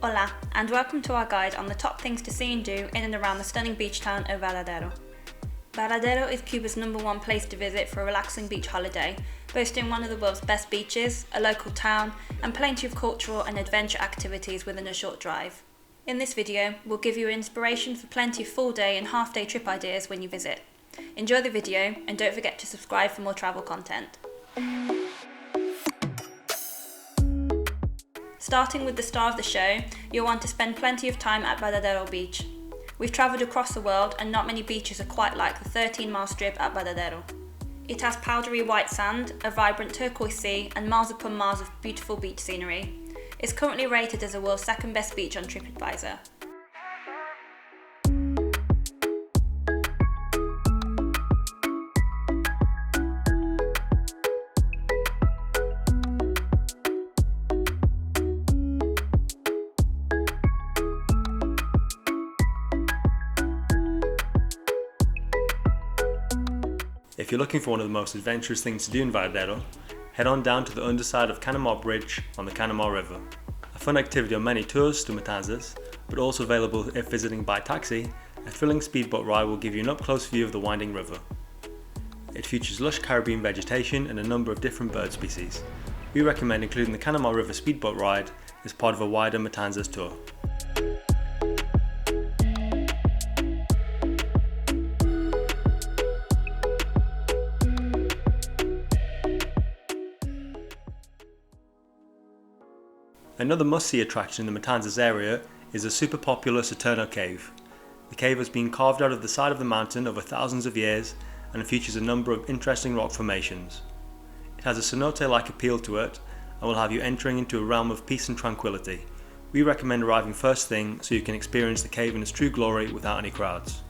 Hola, and welcome to our guide on the top things to see and do in and around the stunning beach town of Varadero. Varadero is Cuba's #1 place to visit for a relaxing beach holiday, boasting one of the world's best beaches, a local town, and plenty of cultural and adventure activities within a short drive. In this video, we'll give you inspiration for plenty of full-day and half-day trip ideas when you visit. Enjoy the video, and don't forget to subscribe for more travel content. Starting with the star of the show, you'll want to spend plenty of time at Varadero Beach. We've travelled across the world and not many beaches are quite like the 13-mile strip at Varadero. It has powdery white sand, a vibrant turquoise sea and miles upon miles of beautiful beach scenery. It's currently rated as the world's second best beach on TripAdvisor. If you're looking for one of the most adventurous things to do in Varadero, head on down to the underside of Canimar Bridge on the Canimar River. A fun activity on many tours to Matanzas, but also available if visiting by taxi, a thrilling speedboat ride will give you an up-close view of the winding river. It features lush Caribbean vegetation and a number of different bird species. We recommend including the Canimar River speedboat ride as part of a wider Matanzas tour. Another must-see attraction in the Matanzas area is the super popular Saturno Cave. The cave has been carved out of the side of the mountain over thousands of years and features a number of interesting rock formations. It has a cenote-like appeal to it and will have you entering into a realm of peace and tranquility. We recommend arriving first thing so you can experience the cave in its true glory without any crowds.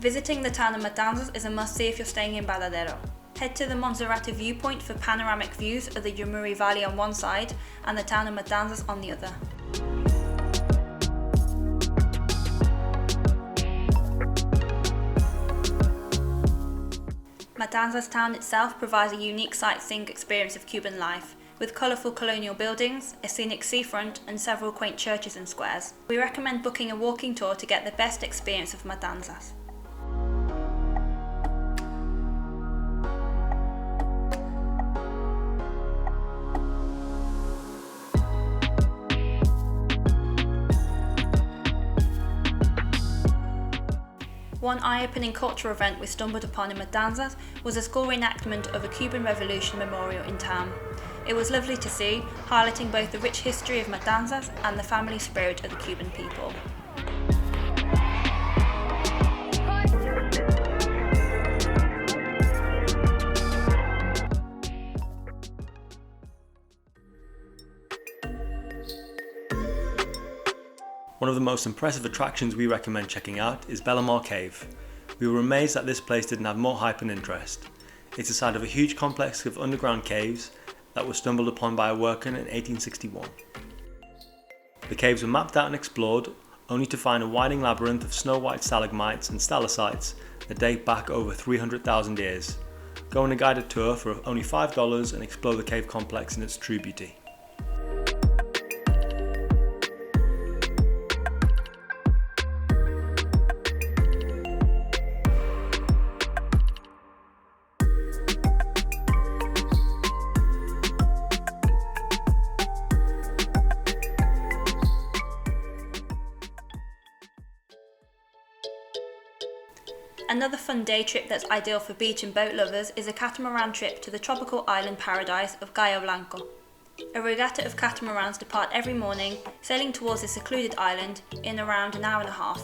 Visiting the town of Matanzas is a must-see if you're staying in Varadero. Head to the Monserrate viewpoint for panoramic views of the Yumuri Valley on one side and the town of Matanzas on the other. Matanzas town itself provides a unique sightseeing experience of Cuban life, with colourful colonial buildings, a scenic seafront and several quaint churches and squares. We recommend booking a walking tour to get the best experience of Matanzas. One eye-opening cultural event we stumbled upon in Matanzas was a school reenactment of a Cuban Revolution memorial in town. It was lovely to see, highlighting both the rich history of Matanzas and the family spirit of the Cuban people. One of the most impressive attractions we recommend checking out is Bellamar Cave. We were amazed that this place didn't have more hype and interest. It's the site of a huge complex of underground caves that was stumbled upon by a worker in 1861. The caves were mapped out and explored, only to find a winding labyrinth of snow-white stalagmites and stalactites that date back over 300,000 years. Go on a guided tour for only $5 and explore the cave complex in its true beauty. Another fun day trip that's ideal for beach and boat lovers is a catamaran trip to the tropical island paradise of Cayo Blanco. A regatta of catamarans depart every morning, sailing towards this secluded island in around an hour and a half.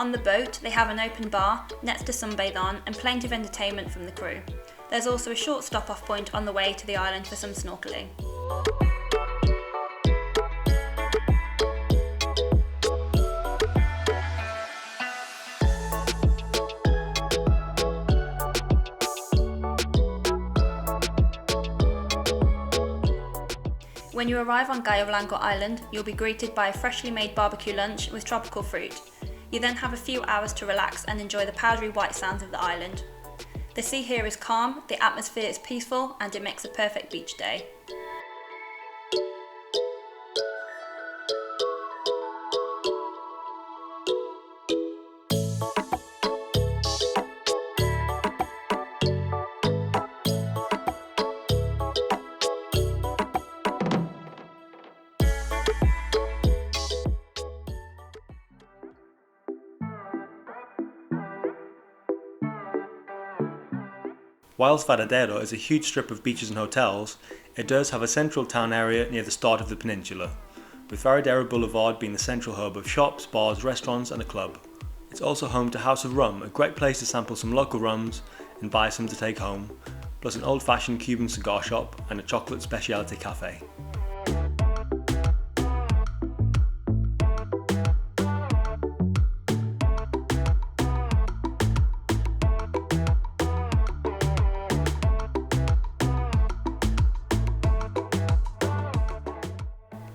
On the boat, they have an open bar, nets to sunbathe on, and plenty of entertainment from the crew. There's also a short stop-off point on the way to the island for some snorkeling. When you arrive on Cayo Blanco Island, you'll be greeted by a freshly made barbecue lunch with tropical fruit. You then have a few hours to relax and enjoy the powdery white sands of the island. The sea here is calm, the atmosphere is peaceful, and it makes a perfect beach day. Whilst Varadero is a huge strip of beaches and hotels, it does have a central town area near the start of the peninsula, with Varadero Boulevard being the central hub of shops, bars, restaurants and a club. It's also home to House of Rum, a great place to sample some local rums and buy some to take home, plus an old-fashioned Cuban cigar shop and a chocolate specialty cafe.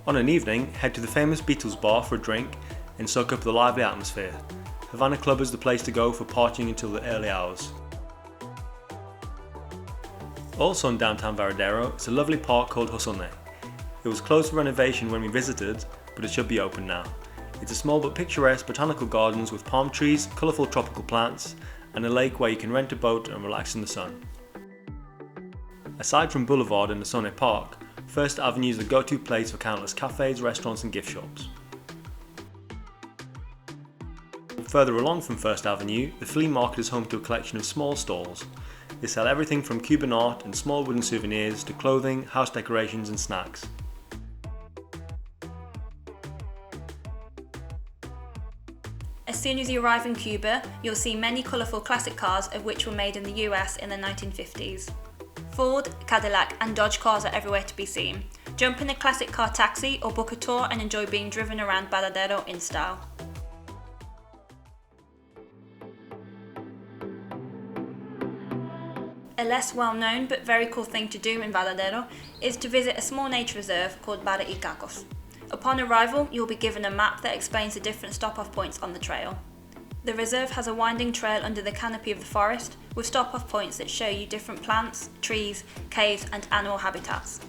On an evening, head to the famous Beatles bar for a drink and soak up the lively atmosphere. Havana Club is the place to go for partying until the early hours. Also in downtown Varadero is a lovely park called Josone. It was closed for renovation when we visited, but it should be open now. It's a small but picturesque botanical gardens with palm trees, colourful tropical plants, and a lake where you can rent a boat and relax in the sun. Aside from Boulevard and Josone Park, First Avenue is the go-to place for countless cafes, restaurants and gift shops. Further along from First Avenue, the Flea market is home to a collection of small stalls. They sell everything from Cuban art and small wooden souvenirs to clothing, house decorations and snacks. As soon as you arrive in Cuba, you'll see many colourful classic cars of which were made in the US in the 1950s. Ford, Cadillac and Dodge cars are everywhere to be seen. Jump in a classic car taxi or book a tour and enjoy being driven around Varadero in style. A less well-known but very cool thing to do in Varadero is to visit a small nature reserve called Varahicacos. Upon arrival, you'll be given a map that explains the different stop-off points on the trail. The reserve has a winding trail under the canopy of the forest, with stop-off points that show you different plants, trees, caves and animal habitats.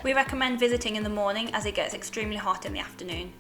We recommend visiting in the morning as it gets extremely hot in the afternoon.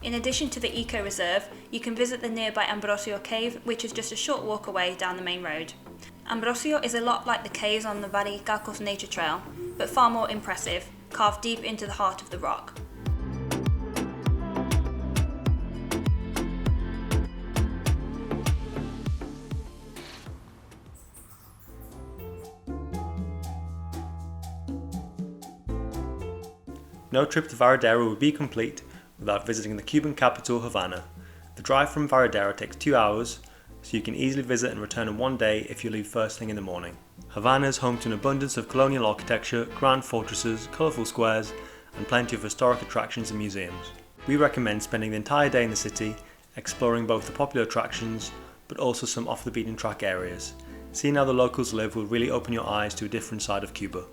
In addition to the eco-reserve, you can visit the nearby Ambrosio Cave, which is just a short walk away down the main road. Ambrosio is a lot like the caves on the Varahicacos nature trail, but far more impressive, carved deep into the heart of the rock. No trip to Varadero would be complete without visiting the Cuban capital, Havana. The drive from Varadero takes 2 hours, so you can easily visit and return in one day if you leave first thing in the morning. Havana is home to an abundance of colonial architecture, grand fortresses, colourful squares, and plenty of historic attractions and museums. We recommend spending the entire day in the city, exploring both the popular attractions, but also some off the beaten track areas. Seeing how the locals live will really open your eyes to a different side of Cuba.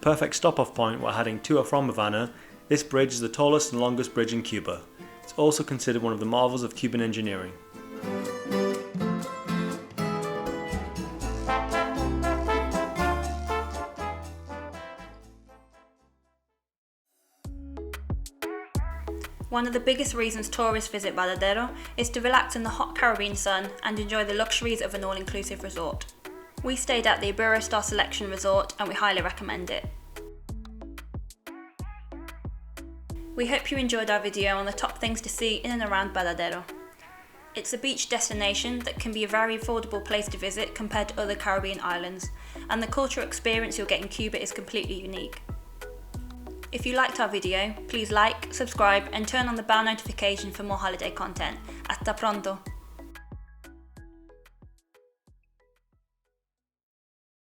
perfect stop-off point while heading to or from Havana, this bridge is the tallest and longest bridge in Cuba. It's also considered one of the marvels of Cuban engineering. One of the biggest reasons tourists visit Varadero is to relax in the hot Caribbean sun and enjoy the luxuries of an all-inclusive resort. We stayed at the Ibero Star Selection Resort and we highly recommend it. We hope you enjoyed our video on the top things to see in and around Varadero. It's a beach destination that can be a very affordable place to visit compared to other Caribbean islands, and the cultural experience you'll get in Cuba is completely unique. If you liked our video, please like, subscribe and turn on the bell notification for more holiday content. Hasta pronto!